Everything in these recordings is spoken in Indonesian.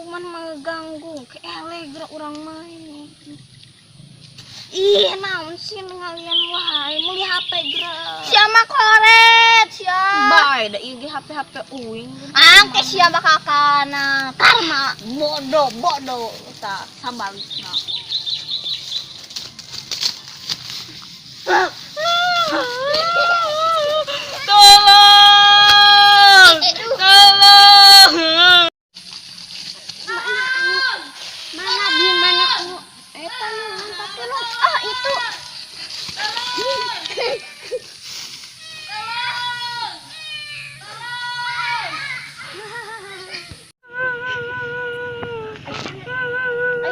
man mengganggu keele gerak orang main. Ih, naon sih ngalian wae meuli HP gerak. Siapa koret siapa? Bae da ieu HP uing. Angke siapa kakana? Karma bodoh ta sabalikna. Tolong! Tolong! Mana di mana lu? Eta lu tapi lu itu.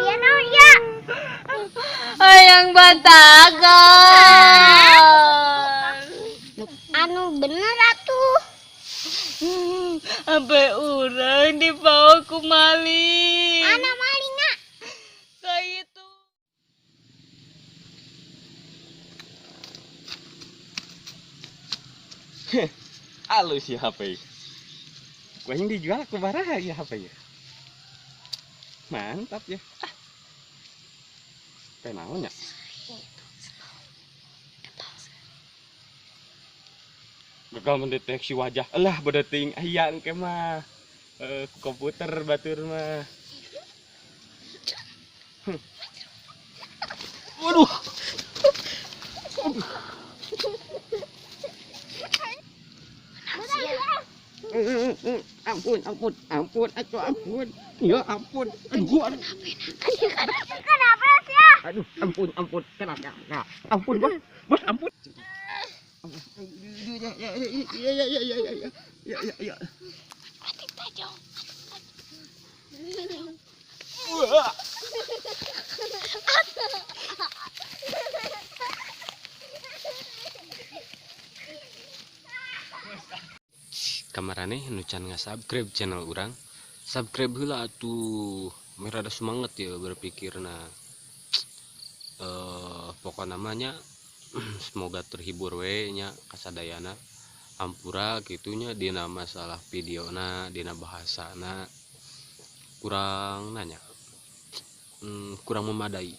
Ya no ya. Hayang batagan. Anu bener atuh. Sampai orang dibawa ku maling. Mana malingnya? Kayak itu. Halus ya HP. Gua yang dijual ke baraha ya HP ya. Mantap ya. Kenaon ya? Gagal mendeteksi wajah. Alah bedeting aya engke mah. Komputer batur mah. Waduh. Ampun. Ya ampun. Aduh. Kenapa sih? Aduh, ampun. Kenapa? Ampun, Bos, ampun. Ya. Wah. Kamarane nu can nge-subscribe channel urang. Subscribe heula atuh. Merada semangat ya berpikirna. Pokok namanya semoga terhibur we nya kasadayana. Hampura gitunya dina masalah videona, dina bahasana kurang nanya. Kurang memadai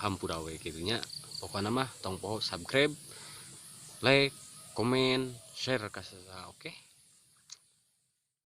hampura we gitunya. Pokokna mah tong poho subscribe, like, komen, share ka oke.